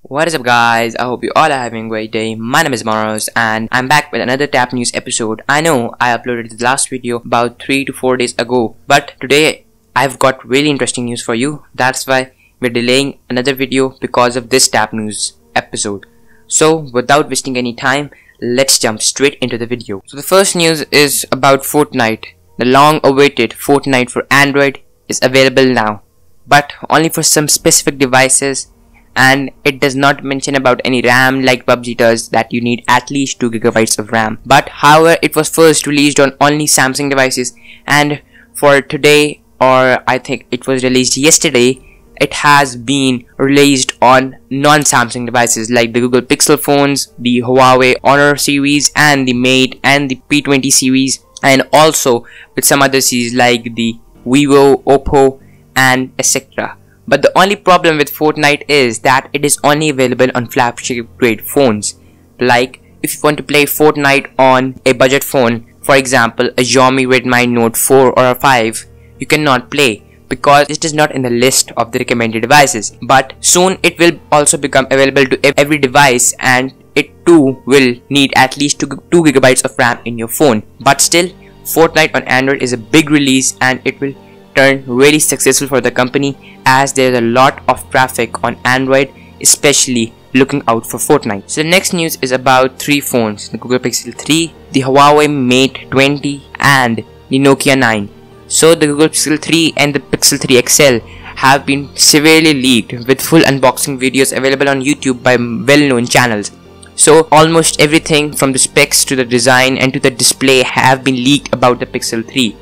What is up guys, I hope you all are having a great day. My name is Maros and I'm back with another Tap News episode. I know I uploaded the last video about 3 to 4 days ago, but today I've got really interesting news for you. That's why we're delaying another video because of this Tap News episode. So without wasting any time, let's jump straight into the video. So the first news is about Fortnite. The long awaited Fortnite for Android is available now, but only for some specific devices. And it does not mention about any RAM like PUBG does, that you need at least 2 GB of RAM. But however, it was first released on only Samsung devices, and for today, or I think it was released yesterday, it has been released on non-Samsung devices like the Google Pixel phones, the Huawei Honor series, and the Mate and the P20 series, and also with some other series like the VIVO, Oppo, and etc. But the only problem with Fortnite is that it is only available on flagship grade phones. Like if you want to play Fortnite on a budget phone, for example a Xiaomi Redmi Note 4 or a 5, you cannot play because it is not in the list of the recommended devices. But soon it will also become available to every device, and it too will need at least 2 GB of RAM in your phone. But still, Fortnite on Android is a big release and it will turn really successful for the company, as there is a lot of traffic on Android, especially looking out for Fortnite. So the next news is about 3 phones: the Google Pixel 3, the Huawei Mate 20, and the Nokia 9. So the Google Pixel 3 and the Pixel 3 XL have been severely leaked, with full unboxing videos available on YouTube by well-known channels. So almost everything from the specs to the design and to the display have been leaked about the Pixel 3.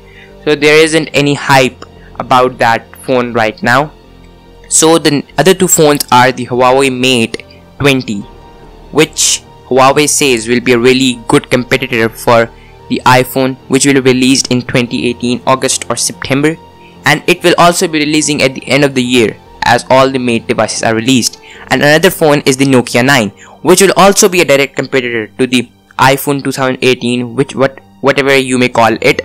So there isn't any hype about that phone right now. So the other 2 phones are the Huawei Mate 20, which Huawei says will be a really good competitor for the iPhone, which will be released in 2018 August or September, and it will also be releasing at the end of the year as all the Mate devices are released. And another phone is the Nokia 9, which will also be a direct competitor to the iPhone 2018, whatever you may call it,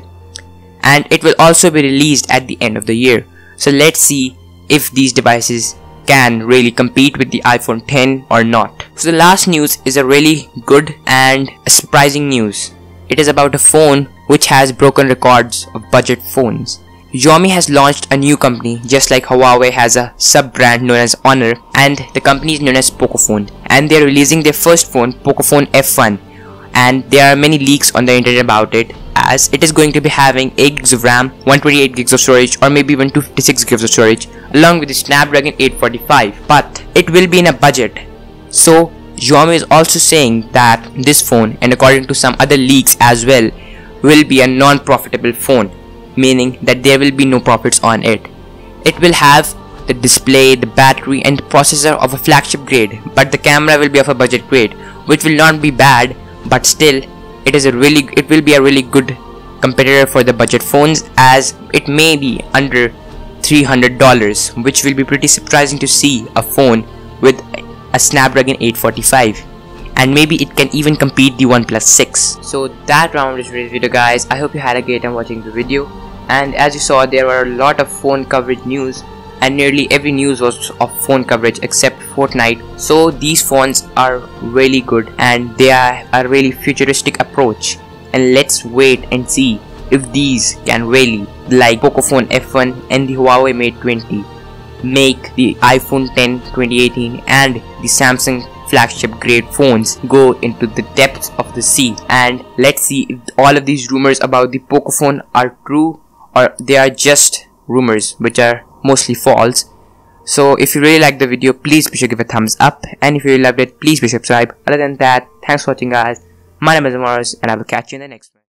and it will also be released at the end of the year. So let's see if these devices can really compete with the iPhone 10 or not. So the last news is a really good and surprising news. It is about a phone which has broken records of budget phones. Xiaomi has launched a new company, just like Huawei has a sub-brand known as Honor, and the company is known as Portphone, and they are releasing their first phone, Portphone F1, and there are many leaks on the internet about it, as it is going to be having 8 GB of RAM, 128 GB of storage, or maybe even 256 GB of storage, along with the Snapdragon 845, but it will be in a budget. So Xiaomi is also saying that this phone, and according to some other leaks as well, will be a non-profitable phone, meaning that there will be no profits on it. It will have the display, the battery, and the processor of a flagship grade, but the camera will be of a budget grade, which will not be bad, but still it will be a really good competitor for the budget phones, as it may be under $300, which will be pretty surprising to see a phone with a Snapdragon 845, and maybe it can even compete the OnePlus 6. So that round is today's video guys. I hope you had a great time watching the video, and as you saw, there were a lot of phone coverage news, and nearly every news was of phone coverage except Fortnite. So these phones are really good and they are a really futuristic approach, and let's wait and see if these can really, like Portphone F1 and the Huawei Mate 20, make the iPhone 10 2018 and the Samsung flagship grade phones go into the depths of the sea. And let's see if all of these rumors about the Portphone are true, or they are just rumors which are mostly false. So if you really liked the video, please be sure to give a thumbs up, and if you really loved it, please be subscribed. Other than that, thanks for watching guys. My name is Amaris, and I will catch you in the next one.